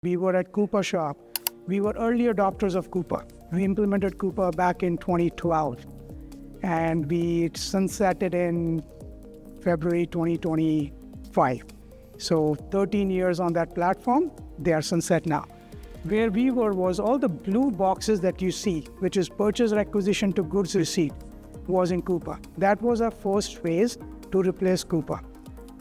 We were at Coupa shop. We were early adopters of Coupa. We implemented Coupa back in 2012, and we sunsetted in February 2025. So 13 years on that platform, they are sunset now. Where we were was all the blue boxes that you see, which is purchase requisition to goods receipt, was in Coupa. That was our first phase to replace Coupa.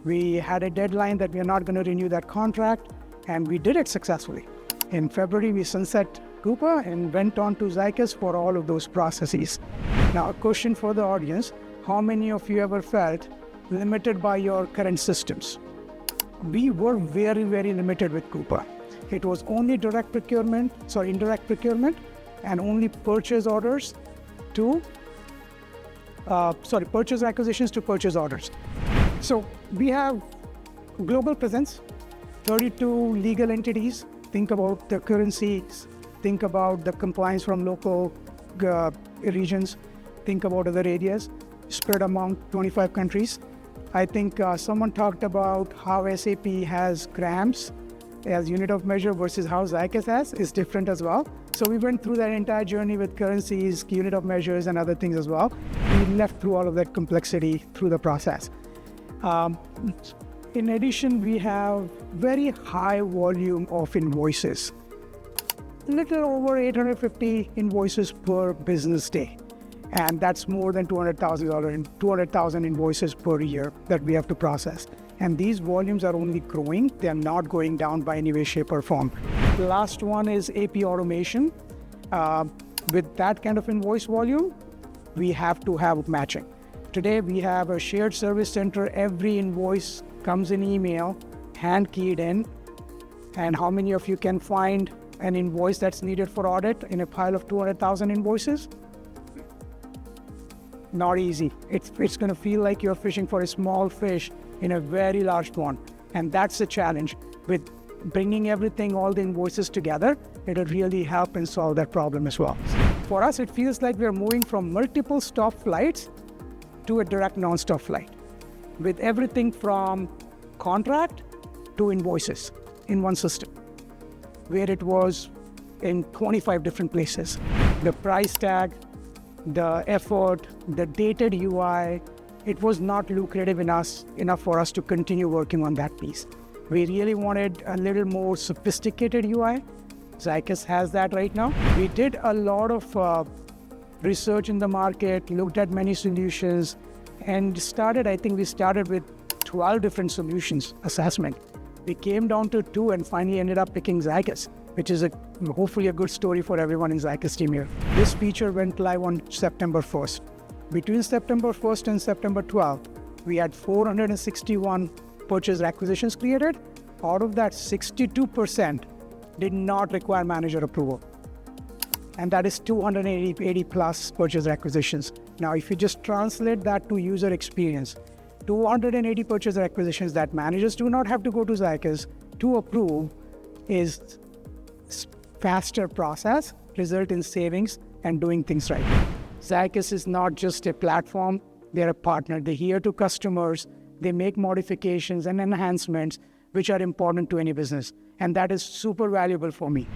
We had a deadline that we are not going to renew that contract, and we did it successfully. In February, we sunset Coupa and went on to Zycus for all of those processes. Now, a question for the audience: how many of you ever felt limited by your current systems? We were very, very limited with Coupa. It was only indirect procurement, and only purchase orders to, purchase acquisitions to purchase orders. So we have global presence, 32 legal entities. Think about the currencies, think about the compliance from local regions, think about other areas, spread among 25 countries. I think someone talked about how SAP has grams as unit of measure versus how Zycus has is different as well. So we went through that entire journey with currencies, unit of measures, and other things as well. We left through all of that complexity through the process. In addition, we have very high volume of invoices, little over 850 invoices per business day. And that's more than 200,000 invoices per year that we have to process. And these volumes are only growing. They are not going down by any way, shape, or form. The last one is AP automation. With that kind of invoice volume, we have to have matching. Today, we have a shared service center. Every invoice comes in email, hand keyed in. And how many of you can find an invoice that's needed for audit in a pile of 200,000 invoices? Not easy. It's going to feel like you're fishing for a small fish in a very large pond. And that's the challenge. With bringing everything, all the invoices together, it'll really help and solve that problem as well. For us, it feels like we're moving from multiple stop flights to a direct non-stop flight, with everything from contract to invoices in one system, where it was in 25 different places. The price tag, the effort, the dated UI, it was not lucrative enough for us to continue working on that piece. We really wanted a little more sophisticated UI. Zycus has that right now. We did a lot of research in the market, looked at many solutions, and we started with 12 different solutions assessment. We came down to 2 and finally ended up picking Zycus, which is hopefully a good story for everyone in Zycus team here. This feature went live on September 1st. Between September 1st and September 12th, we had 461 purchase requisitions created. Out of that, 62% did not require manager approval. And that is 280 plus purchase requisitions. Now, if you just translate that to user experience, 280 purchase requisitions that managers do not have to go to Zycus to approve is faster process, result in savings and doing things right. Zycus is not just a platform, they're a partner. They hear to customers, they make modifications and enhancements which are important to any business. And that is super valuable for me.